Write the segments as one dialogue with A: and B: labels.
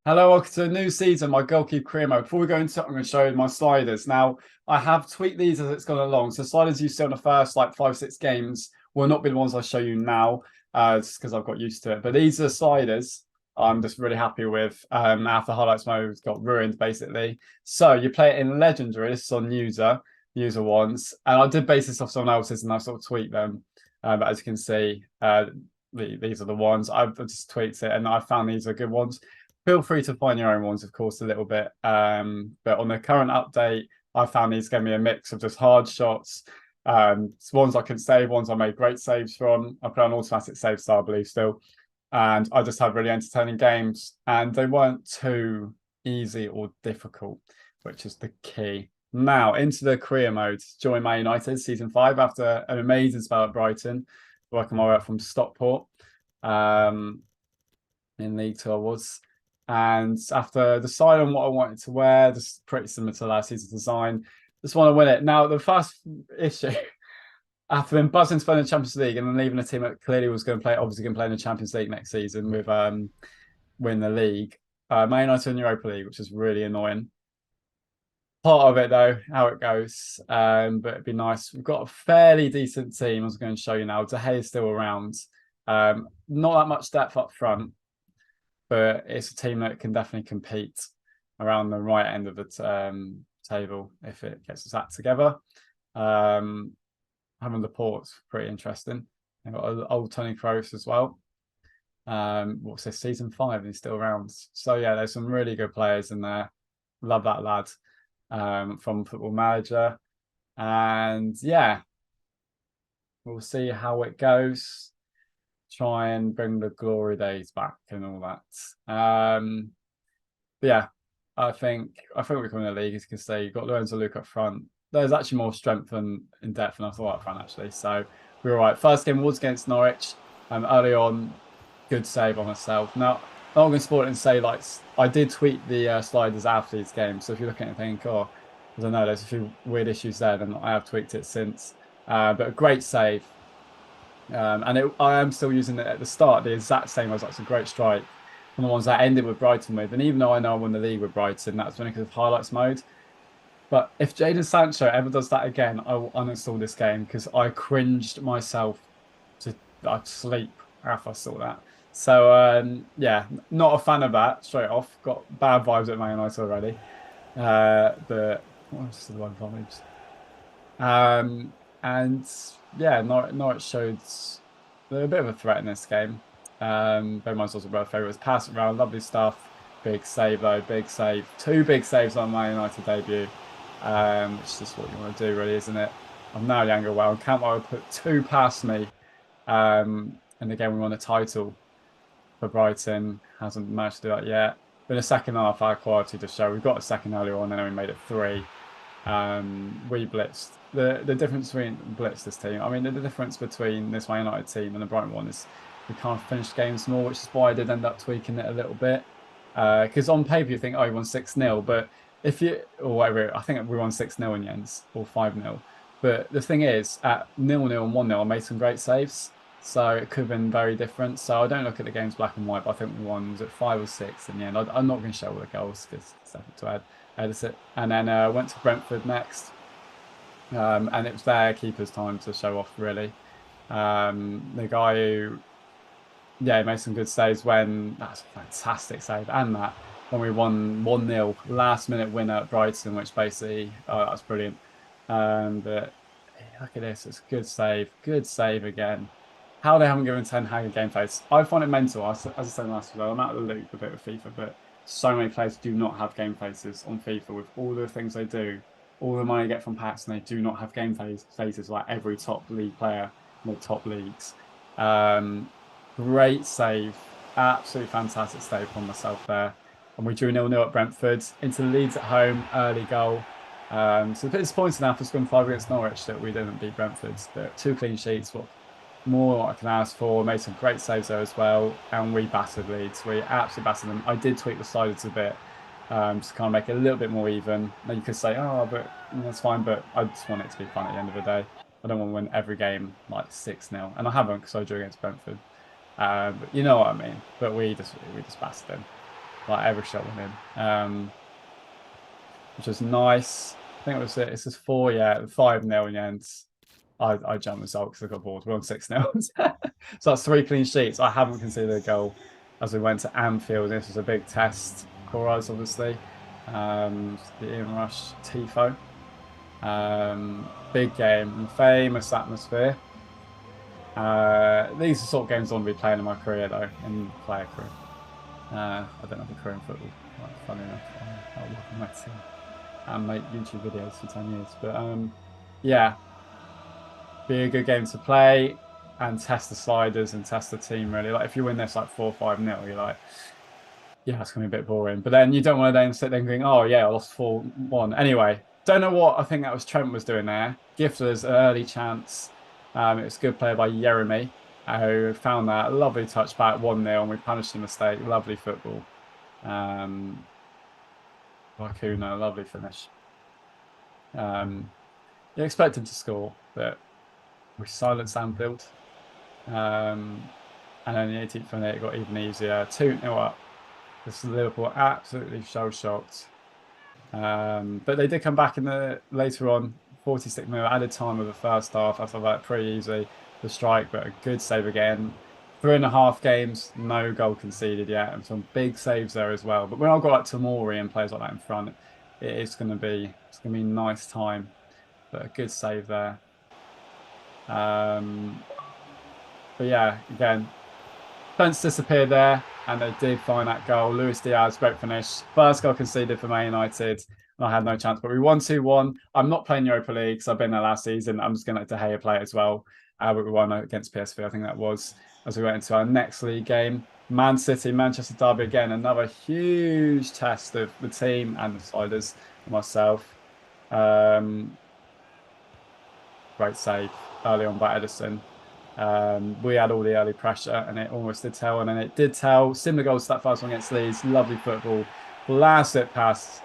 A: Hello, welcome to a new season, my goalkeeper career mode. Before we go into it, I'm going to show you my sliders. Now, I have tweaked these as it's gone along. So sliders you see on the first like 5, 6 games will not be the ones I show you now, just because I've got used to it. But these are sliders I'm just really happy with. After highlights mode got ruined basically. So you play it in legendary. This is on user ones, and I did base this off someone else's, and I sort of tweaked them. But as you can see, these are the ones I've just tweaked it, and I found these are good ones. Feel free to find your own ones, of course, a little bit. But on the current update, I found these gave me a mix of just hard shots, ones I can save, ones I made great saves from. I put on automatic save style, I believe, still. And I just had really entertaining games, and they weren't too easy or difficult, which is the key. Now, into the career mode. Join Man United season 5 after an amazing spell at Brighton, working my way up from Stockport in League Two I was. And after deciding what I wanted to wear, just pretty similar to last season's design, just want to win it. Now, the first issue, after being buzzing to play in the Champions League and then leaving a team that clearly was going to play, obviously going to play in the Champions League next season with win the league, Man United in Europa League, which is really annoying. Part of it though, how it goes, but it'd be nice. We've got a fairly decent team. I was going to show you now. De Gea is still around. Not that much depth up front, but it's a team that can definitely compete around the right end of the table if it gets its act together. Having Laporte's pretty interesting. They've got old Tony Kroos as well. What's this, season 5, and he's still around. So yeah, there's some really good players in there. Love that lad from Football Manager. And yeah, we'll see how it goes. Try and bring the glory days back and all that. But yeah, I think we come in the league. As you can see, you've got Lorenzo Luke up front. There's actually more strength and in depth than I thought up front actually. So we were right. First game was against Norwich. Early on, good save on myself. Now, I'm not going to spoil it and say like I did tweet the sliders after these games. So if you look at it and think, oh, I don't know, there's a few weird issues there, then I have tweaked it since. But a great save. I am still using it at the start, the exact same. As that's a great strike from the ones that ended with Brighton with. And even though I know I won the league with Brighton, that's only because of highlights mode. But if Jadon Sancho ever does that again, I will uninstall this game because I cringed myself to sleep after I saw that. So yeah, not a fan of that straight off. Got bad vibes at Man United already. But what was the one vibes? And yeah, Norwich showed they're a bit of a threat in this game. Ben Miles also my favourites. Pass it around, lovely stuff. Big save though, big save. 2 big saves on my United debut. Which is just what you want to do, really, isn't it? I'm now younger. Well, Cantwell put 2 past me. And again, we won a title for Brighton. Hasn't managed to do that yet. But in the second half, our quality just showed. We got a second earlier on, and then we made it 3. We blitzed. The difference between blitz this team. I mean, the difference between this Man United team and the Brighton one is we can't finish games more, which is why I did end up tweaking it a little bit. Because on paper you think, oh, you won 6-0, but if you or whatever, I think we won 6-0 in the end or 5-0. But the thing is, at 0-0 and 1-0, I made some great saves, so it could have been very different. So I don't look at the games black and white, but I think we won, was it 5 or 6 in the end? I'm not going to show all the goals because it's nothing to edit it. And then went to Brentford next, and it was their keeper's time to show off really. The guy who, yeah, made some good saves when that's a fantastic save, and that when we won 1-0, last minute winner at Brighton, which basically, oh, that's brilliant. But look at this, it's a good save again. How they haven't given Ten Hag a game face. I find it mental. As I said last week, I'm out of the loop a bit with FIFA, but so many players do not have game faces on FIFA with all the things they do, all the money they get from packs, and they do not have game faces like every top league player in the top leagues. Great save, absolutely fantastic save from myself there. And we drew 0-0 at Brentford into Leeds at home, early goal. So a bit disappointing after scoring 5 against Norwich that we didn't beat Brentford. But 2 clean sheets, what more I can ask for. Made some great saves there as well, and we battered Leeds. We absolutely battered them. I did tweak the sliders a bit to kind of make it a little bit more even. Now you could say, oh, but that's fine, but I just want it to be fun at the end of the day. I don't want to win every game like 6-0, and I haven't because I drew against Brentford. But you know what I mean. But we just battered them. like every shot went in, which was nice. I think it was it's just 5-0 in the end. I jumped the result because I got bored. We're on 6-0. So that's 3 clean sheets. I haven't conceded a goal as we went to Anfield. This was a big test for us, obviously. The Ian Rush Tifo. Big game, famous atmosphere. These are the sort of games I want to be playing in my career, though, in player career. I don't have a career in football. Like, funny enough, I'll look at my team and make YouTube videos for 10 years. But yeah, be a good game to play and test the sliders and test the team, really. Like, if you win this like 4-5-0, you're like, yeah, it's going to be a bit boring. But then you don't want to then sit there going, oh, yeah, I lost 4-1. Anyway, don't know what I think that was Trent was doing there. Gifted us an early chance. It was a good play by Jeremy, who found that lovely touchback 1-0, and we punished the mistake. Lovely football. Lacuna, lovely finish. You expect him to score, but we silenced Anfield. And then the 18th minute, it got even easier. 2-0 up. This is Liverpool absolutely shell-shocked. But they did come back in the later on, 46 minutes, added time of the first half. I thought that pretty easy, the strike, but a good save again. 3.5 games, no goal conceded yet, and some big saves there as well. But when I've got like Tamori and players like that in front, it's gonna be a nice time. But a good save there. But yeah, again, Spence disappeared there, and they did find that goal. Luis Diaz, great finish. First goal conceded for Man United, and I had no chance. But we won 2-1. I'm not playing Europa League because I've been there last season. I'm just going to let De Gea play it as well. But we won against PSV, I think that was, as we went into our next league game. Man City, Manchester Derby again, another huge test of the team and the sliders and myself. Great save early on by Edison. We had all the early pressure and it almost did tell, and then it did tell. Similar goals to that first one against Leeds. Lovely football. Blast it past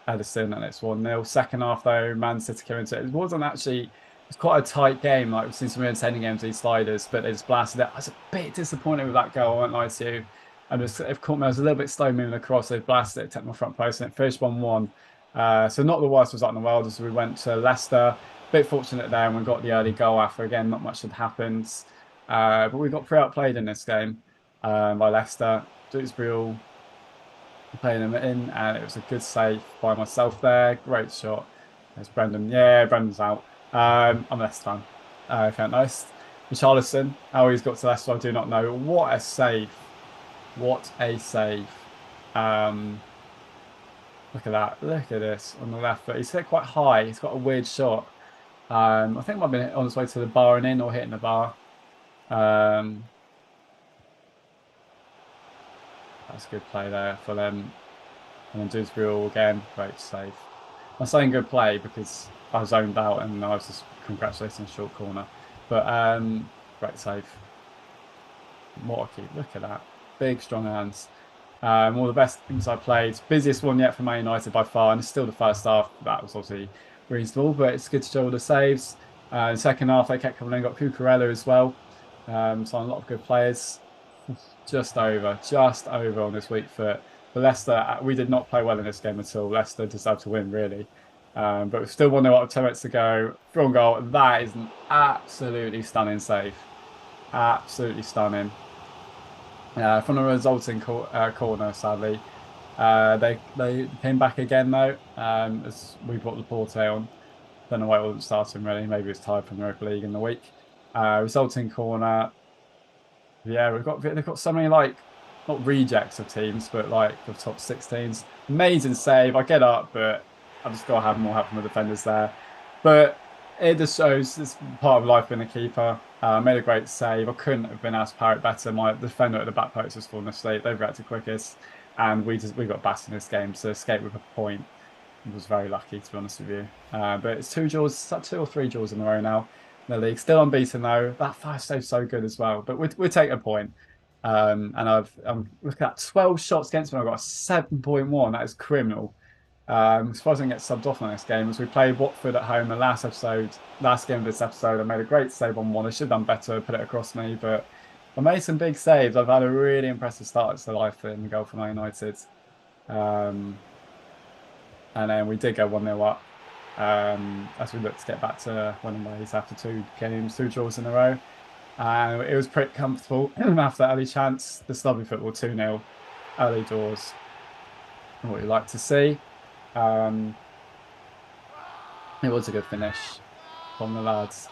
A: Edison, and it's 1-0. Second half, though, Man City came into it. It wasn't actually, it's quite a tight game. Like, we've seen some entertaining games, these sliders, but they just blasted it. I was a bit disappointed with that goal, I won't lie to you. And it caught me, I was a little bit slow moving across. They blasted it, took my front post, and it finished 1-1. So not the worst result in the world as we went to Leicester. Bit fortunate there, and we got the early goal after. Again, not much had happened. But we got pretty outplayed in this game by Leicester. Dewsbury playing them in, and it was a good save by myself there. Great shot. There's Brendan. Yeah, Brendan's out. I'm a Leicester fan. Felt nice. Richarlison, how he's got to Leicester, I do not know. What a save. What a save. Look at that. Look at this on the left foot. He's hit quite high. He's got a weird shot. I think it might have been on his way to the bar and in, or hitting the bar. That's a good play there for them. And then Dewsbury again, great save. I'm saying good play because I zoned out and I was just congratulating short corner. But great save. Morky, look at that. Big, strong hands. One of the best things I played. Busiest one yet for Man United by far, and it's still the first half. That was obviously reasonable, but it's good to show all the saves. In the second half, they kept coming in, got Cucurella as well. So a lot of good players. Just over on this weak foot. But Leicester, we did not play well in this game at all. Leicester deserved to win, really. But we still 1-0 up, 10 minutes to go. From goal, that is an absolutely stunning save. Absolutely stunning. From the resulting corner, sadly. They came back again, though, as we brought Laporte on. Don't know why it wasn't starting, really. Maybe it's tied from the Europa League in the week. Resulting corner. Yeah, they've got so many, like, not rejects of teams, but like the top 16s. Amazing save. I get up, but I've just got to have more help from the defenders there. But it just shows it's part of life being a keeper. Made a great save. I couldn't have been asked to power it better. My defender at the back post was falling asleep. They've reacted quickest, and we got bassed in this game to escape with a point. I was very lucky, to be honest with you. But it's 2 or 3 draws in a row now in the league. Still unbeaten though. That first save's so good as well. But we take a point. And I'm looking at 12 shots against me. I've got a 7.1. That is criminal. I'm surprised I didn't get subbed off on this game as we played Watford at home the last game of this episode. I made a great save on one. I should have done better, put it across me, but I made some big saves. I've had a really impressive start to life in the goal for Man United. And then we did go 1-0 up as we looked to get back to winning ways after 2 games, 2 draws in a row. And it was pretty comfortable after that early chance. The lovely football 2-0, early doors, what we like to see. It was a good finish from the lads.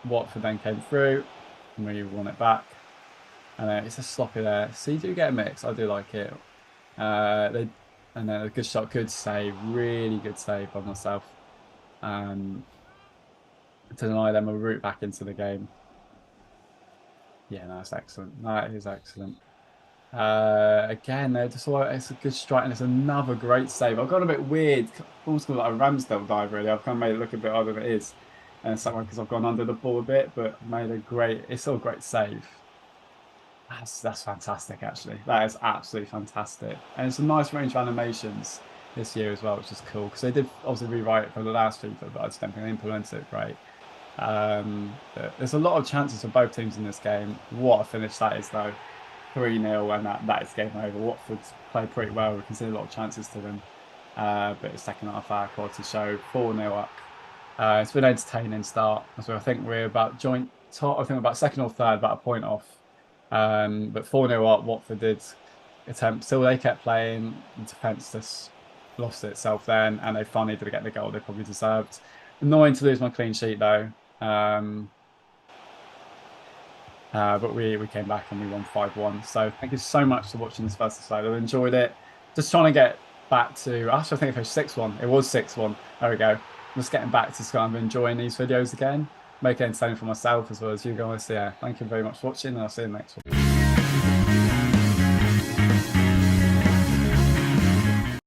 A: Watford then came through and we won it back. And it's a sloppy there. So you do get a mix. I do like it. And then a good shot, good save, really good save by myself. To deny them a route back into the game. Yeah, no, that's excellent. That is excellent. Again, it's a good strike, and it's another great save. I've got a bit weird, almost like a Ramsdale dive, really. I've kind of made it look a bit harder than it is. And it's something because I've gone under the ball a bit, but made it's still a great save. That's fantastic, actually. That is absolutely fantastic. And it's a nice range of animations this year as well, which is cool. Because they did obviously rewrite it for the last FIFA, but I just don't think they implemented it right. There's a lot of chances for both teams in this game. What a finish that is, though. 3-0, and that is game over. Watford played pretty well. We can see a lot of chances to them. But the second half, our quality show 4-0 up. It's been an entertaining start. So I think we're about joint top. I think we're about second or third, about a point off. But 4-0 up, Watford did attempt. Still, they kept playing. The defence just lost itself then, and they finally did get the goal they probably deserved. Annoying to lose my clean sheet though. But we came back and we won 5-1. So thank you so much for watching this first episode. I've enjoyed it. Just trying to get back to. Actually, I think it was 6-1. It was 6-1. There we go. Just getting back to kind of enjoying these videos again. Make it entertaining for myself as well as you guys. So yeah, thank you very much for watching, and I'll see you in the next one.